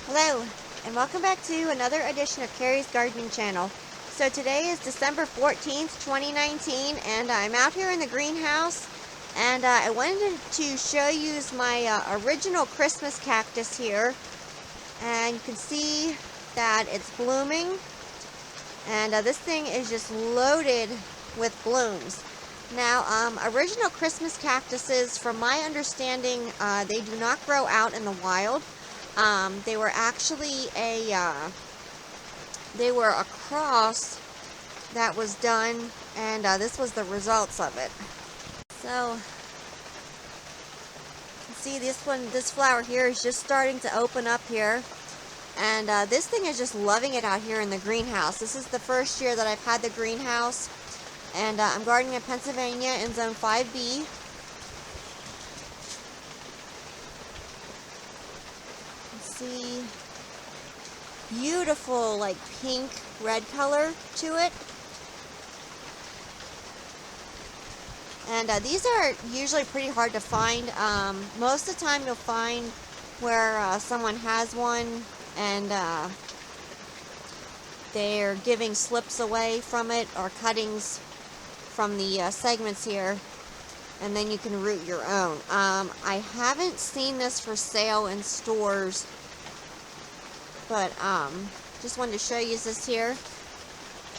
Hello, and welcome back to another edition of Carrie's Gardening Channel. So today is December 14th, 2019, and I'm out here in the greenhouse, and I wanted to show you my original Christmas cactus here, and you can see that it's blooming, and this thing is just loaded with blooms. Now, original Christmas cactuses, from my understanding, they do not grow out in the wild. They were actually they were a cross that was done, and this was the results of it. So, you can see this flower here is just starting to open up here, and this thing is just loving it out here in the greenhouse. This is the first year that I've had the greenhouse, and I'm gardening in Pennsylvania in Zone 5B. See, beautiful like pink red color to it, and these are usually pretty hard to find. Most of the time you'll find where someone has one and they're giving slips away from it or cuttings from the segments here, and then you can root your own. I haven't seen this for sale in stores, but just wanted to show you this here.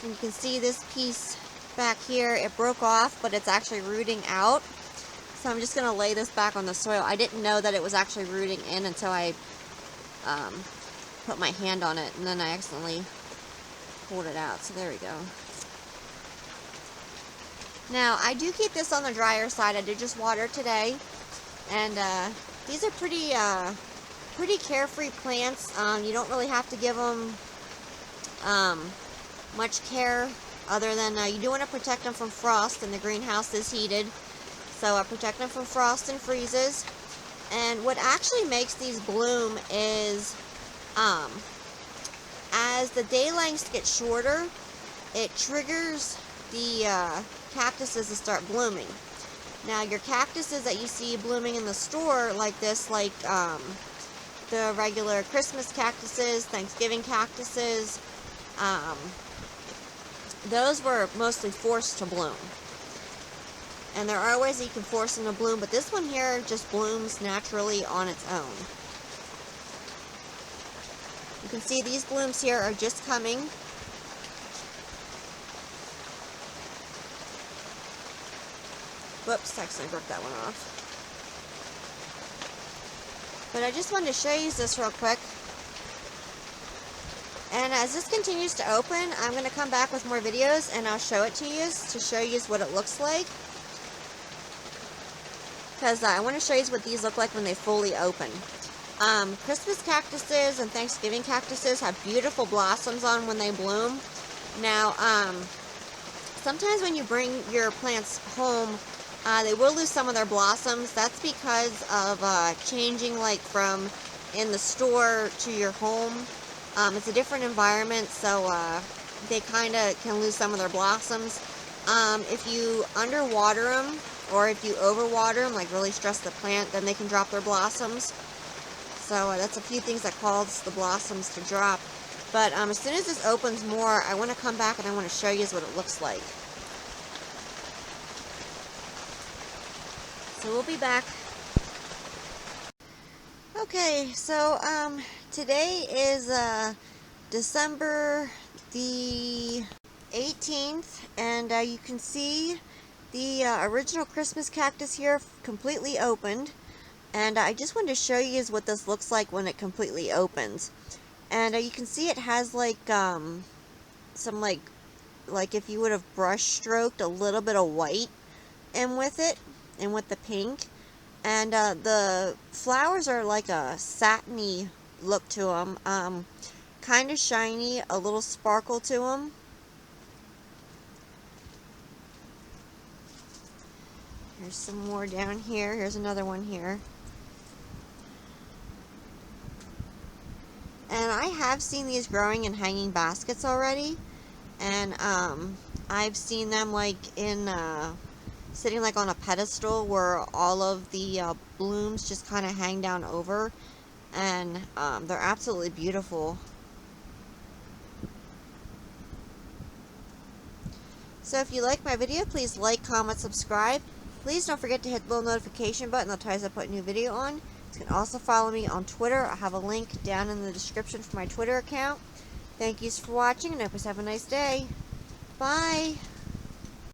And you can see this piece back here, it broke off, but it's actually rooting out. So I'm just going to lay this back on the soil. I didn't know that it was actually rooting in until I put my hand on it, and then I accidentally pulled it out. So there we go. Now, I do keep this on the drier side. I did just water today, and these are pretty carefree plants. You don't really have to give them much care, other than you do want to protect them from frost, and the greenhouse is heated, so protect them from frost and freezes. And what actually makes these bloom is as the day lengths get shorter, it triggers the cactuses to start blooming. Now, your cactuses that you see blooming in the store like this, like the regular Christmas cactuses, Thanksgiving cactuses, those were mostly forced to bloom. And there are ways that you can force them to bloom, but this one here just blooms naturally on its own. You can see these blooms here are just coming. Whoops, I accidentally broke that one off. But I just wanted to show you this real quick. And as this continues to open, I'm going to come back with more videos and I'll show it to you what it looks like. Because I want to show you what these look like when they fully open. Christmas cactuses and Thanksgiving cactuses have beautiful blossoms on when they bloom. Now, sometimes when you bring your plants home, they will lose some of their blossoms. That's because of changing like from in the store to your home. It's a different environment, so they kind of can lose some of their blossoms. If you underwater them, or if you overwater them, like really stress the plant, then they can drop their blossoms. So that's a few things that cause the blossoms to drop. But as soon as this opens more, I want to come back and I want to show you what it looks like. So we'll be back. Okay, so today is December the 18th, and you can see the original Christmas cactus here completely opened. And I just wanted to show you what this looks like when it completely opens. And you can see it has like some like if you would have brush stroked a little bit of white in with it, and with the pink. And the flowers are like a satiny look to them, kind of shiny, a little sparkle to them. Here's some more down here. Here's another one here. And I have seen these growing in hanging baskets already, and I've seen them like in sitting like on a pedestal where all of the blooms just kind of hang down over. and they're absolutely beautiful. So if you like my video, please like, comment, subscribe. Please don't forget to hit the little notification button that tells you I put a new video on. You can also follow me on Twitter. I have a link down in the description for my Twitter account. Thank you for watching, and I hope you have a nice day. Bye.